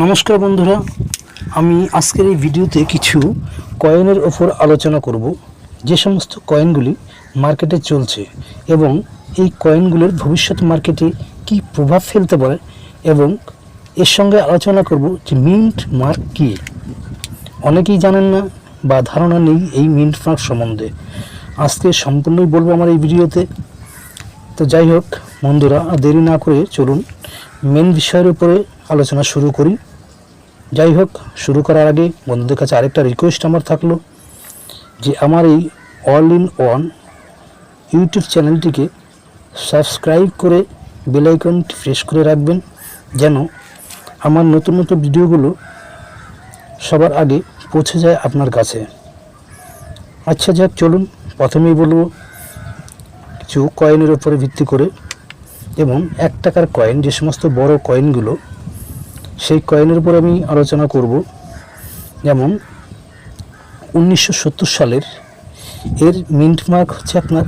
নমস্কার বন্ধুরা, আমি আজকের এই ভিডিওতে কিছু কয়েনের ওপর আলোচনা করব, যে সমস্ত কয়েনগুলি মার্কেটে চলছে এবং এই কয়েনগুলোর ভবিষ্যৎ মার্কেটে কি প্রভাব ফেলতে পারে এবং এর সঙ্গে আলোচনা করব যে মিন্ট মার্ক কী। অনেকেই জানেন না বা ধারণা নেই এই মিন্ট মার্ক সম্বন্ধে। আজকে সম্পূর্ণই বলবো আমার এই ভিডিওতে। তো যাই হোক বন্ধুরা, দেরি না করে চলুন মেন বিষয়ের উপরে আলোচনা শুরু করি। যাই হোক, শুরু করার আগে বন্ধুদের কাছে আরেকটা রিকোয়েস্ট আমার থাকলো যে আমার এই অল ইন ওয়ান ইউটিউব চ্যানেলটিকে সাবস্ক্রাইব করে বেল আইকনটি প্রেস করে রাখবেন, যেন আমার নতুন নতুন ভিডিওগুলো সবার আগে পৌঁছে যায় আপনার কাছে। আচ্ছা যাক, চলুন প্রথমেই বলবো কিছু কয়েনের উপরে ভিত্তি করে এবং 1 টাকার কয়েন, যে সমস্ত বড় কয়েনগুলো, সেই কয়েনের উপর আমি আলোচনা করব। যেমন 1970 সালের এর মিন্ট মার্ক হচ্ছে আপনার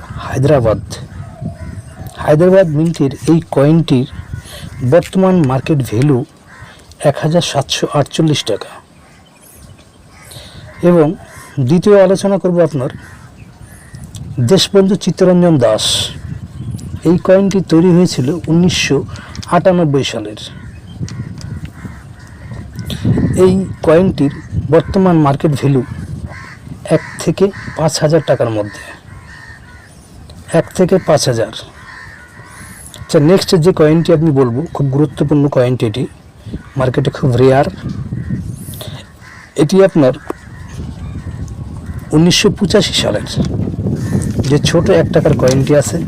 হায়দ্রাবাদ মিন্টের এই কয়েনটির বর্তমান মার্কেট ভ্যালু 1748 টাকা। এবং দ্বিতীয় আলোচনা করব আপনার দেশবন্ধু চিত্তরঞ্জন দাস। এই কয়েনটি তৈরি হয়েছিল 1998 সালের। এই কয়েনটির বর্তমান মার্কেট ভ্যালু 1 থেকে 5,000 টাকার মধ্যে, 1 থেকে 5,000। আচ্ছা, নেক্সট যে কয়েনটি আপনি বলবো, খুব গুরুত্বপূর্ণ কয়েনটি, এটি মার্কেটে খুব রেয়ার। এটি আপনার 1985 সালের যে ছোট 1 টাকার কয়েনটি আছে,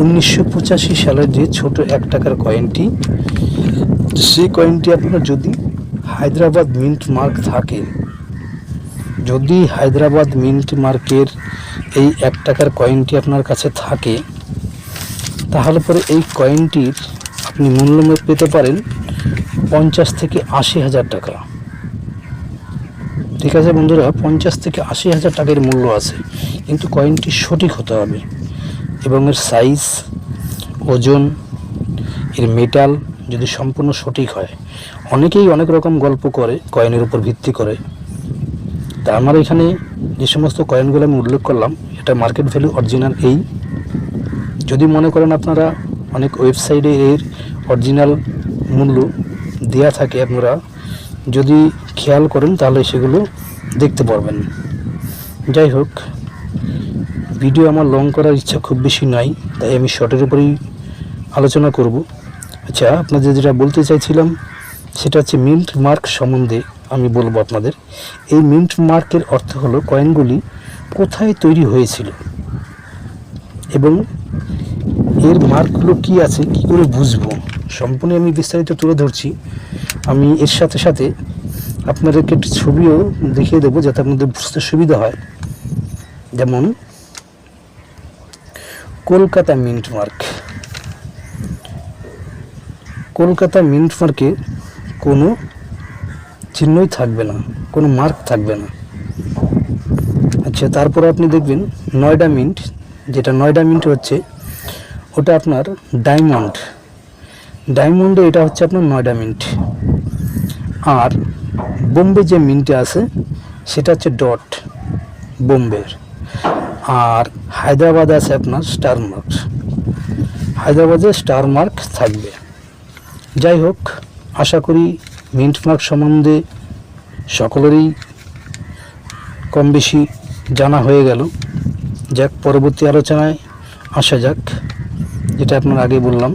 1985 সালের যে ছোট 1 টাকার কয়েনটি, সেই কয়েনটি আপনার যদি হায়দ্রাবাদ মিন্ট মার্ক থাকে, যদি হায়দ্রাবাদ মিন্ট মার্কের এই 1 টাকার কয়েনটি আপনার কাছে থাকে, তাহলে পরে এই কয়েনটির আপনি মূল্য পেতে পারেন 50 থেকে 80,000 টাকা। ঠিক আছে বন্ধুরা, 50 থেকে 80,000 টাকার মূল্য আছে, কিন্তু কয়েনটি সঠিক হতে হবে এবং এর সাইজ, ওজন, এর মেটাল যদি সম্পূর্ণ সঠিক হয়। অনেকেই অনেক রকম গল্প করে কয়েনের উপর ভিত্তি করে। তা আমার এখানে যে সমস্ত কয়েনগুলো আমি উল্লেখ করলাম, এটা মার্কেট ভ্যালু অরিজিনাল। এই যদি মনে করেন আপনারা, অনেক ওয়েবসাইটে এর অরিজিনাল মূল্য দেয়া থাকে, আপনারা যদি খেয়াল করেন তাহলে সেগুলো দেখতে পারবেন। যাই হোক, ভিডিও আমার লং করার ইচ্ছা খুব বেশি নাই, তাই আমি শর্টের উপরেই আলোচনা করব। আচ্ছা, আপনাদের যেটা বলতে চাইছিলাম সেটা হচ্ছে মিন্ট মার্ক সম্বন্ধে আমি বলবো আপনাদের। এই মিন্ট মার্কের অর্থ হলো কয়েনগুলি কোথায় তৈরি হয়েছিল এবং এর মার্কগুলো কি আছে, কি করে বুঝবো, সম্পূর্ণ আমি বিস্তারিত তুলে ধরছি। আমি এর সাথে সাথে আপনাদেরকে একটি ছবিও দেখিয়ে দেবো, যাতে আপনাদের বুঝতে সুবিধা হয়। যেমন Kolkata mint mark. Kolkata mint মার্কে কোনো চিহ্নই থাকবে না, কোনো মার্ক থাকবে না। আচ্ছা, তারপর আপনি দেখবেন নয়ডা মিন্ট, যেটা নয়ডা মিন্ট হচ্ছে ওটা আপনার ডায়মন্ডে এটা হচ্ছে আপনার নয়ডা মিন্ট। আর বোম্বে যে মিন্টে আছে সেটা হচ্ছে ডট, বোম্বের। আর হায়দ্রাবাদে আছে আপনার স্টার মার্ক, হায়দ্রাবাদে স্টার মার্ক থাকবে। যাই হোক, আশা করি মিন্ট মার্ক সম্বন্ধে সকলেরই কম বেশি জানা হয়ে গেল। যাক, পরবর্তী আলোচনায় আসা যাক। যেটা আপনার আগে বললাম,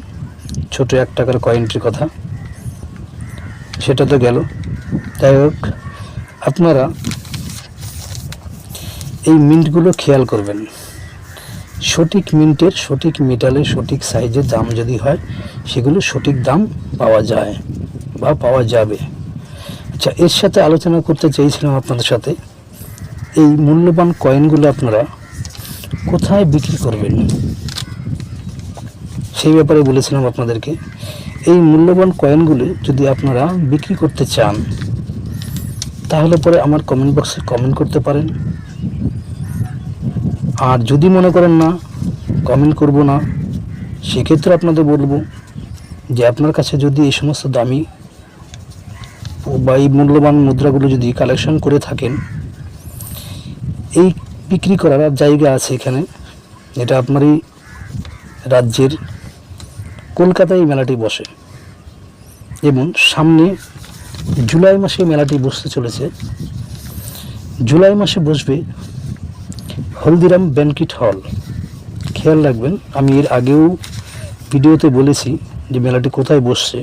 ছোট 1 টাকার কয়েনটির কথা, সেটা তো গেল। যাই হোক, আপনারা এই মিন্টগুলো খেয়াল করবেন। সঠিক মিন্টের, সঠিক মেটালের, সঠিক সাইজের দাম যদি হয়, সেগুলো সঠিক দাম পাওয়া যায় বা পাওয়া যাবে। আচ্ছা, এর সাথে আলোচনা করতে চেয়েছিলাম আপনাদের সাথে, এই মূল্যবান কয়েনগুলো আপনারা কোথায় বিক্রি করবেন সেই ব্যাপারে বলেছিলাম আপনাদেরকে। এই মূল্যবান কয়েনগুলো যদি আপনারা বিক্রি করতে চান, তাহলে পরে আমার কমেন্ট বক্সে কমেন্ট করতে পারেন। আর যদি মনে করেন না, কমেন্ট করব না, সেক্ষেত্রে আপনাদের বলবো যে আপনার কাছে যদি এই সমস্ত দামি বা এই মূল্যবান মুদ্রাগুলো যদি কালেকশন করে থাকেন, এই বিক্রি করার জায়গা আছে এখানে। এটা আপনারই রাজ্যের কলকাতায় এই মেলাটি বসে এবং সামনে জুলাই মাসে মেলাটি বসতে চলেছে। জুলাই মাসে বসবে হলদিরাম ব্যানকুয়েট হল। খেয়াল রাখবেন, আমি এর আগেও ভিডিওতে বলেছি যে মেলাটি কোথায় বসছে।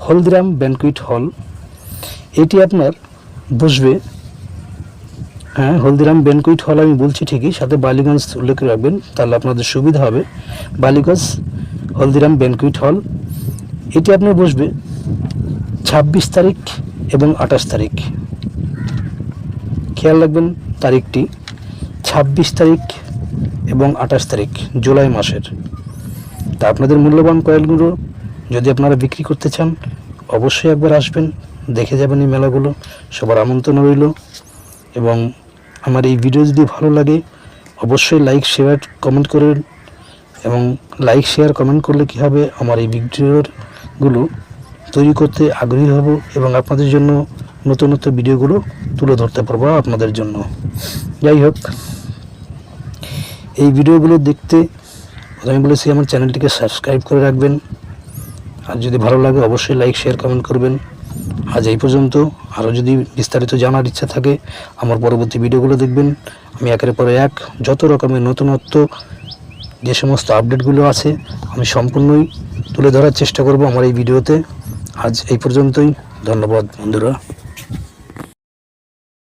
হলদিরাম ব্যানকুয়েট হল, এটি আপনার বসবে, হ্যাঁ হলদিরাম ব্যানকুয়েট হল আমি বলছি ঠিকই, সাথে বালিগঞ্জ উল্লেখ রাখবেন, তাহলে আপনাদের সুবিধা হবে। বালিগঞ্জ হলদিরাম ব্যানকুয়েট হল, এটি আপনার বসবে 26 তারিখ এবং 28 তারিখ। খেয়াল রাখবেন তারিখটি, 26 তারিখ এবং 28 তারিখ জুলাই মাসের। তা আপনাদের মূল্যবান কয়েনগুলো যদি আপনারা বিক্রি করতে চান, অবশ্যই একবার আসবেন, দেখে যাবেন এই মেলাগুলো। সবার আমন্ত্রণ রইল। এবং আমার এই ভিডিও যদি ভালো লাগে, অবশ্যই লাইক শেয়ার কমেন্ট করবেন। এবং লাইক শেয়ার কমেন্ট করলে কী হবে, আমার এই ভিডিওগুলো তৈরি করতে আগ্রহী হব এবং আপনাদের জন্য নতুন নতুন ভিডিওগুলো তুলে ধরতে পারবো আপনাদের জন্য। যাই হোক, এই ভিডিওগুলো দেখতে আমি বলেছি আমার চ্যানেলটিকে সাবস্ক্রাইব করে রাখবেন। আর যদি ভালো লাগে অবশ্যই লাইক শেয়ার কমেন্ট করবেন। আজ এই পর্যন্ত। আরও যদি বিস্তারিত জানার ইচ্ছা থাকে, আমার পরবর্তী ভিডিওগুলো দেখবেন। আমি একের পরে এক যত রকমের নতুনত্ব যে সমস্ত আপডেটগুলো আছে আমি সম্পূর্ণই তুলে ধরার চেষ্টা করব আমার এই ভিডিওতে। আজ এই পর্যন্তই। ধন্যবাদ বন্ধুরা।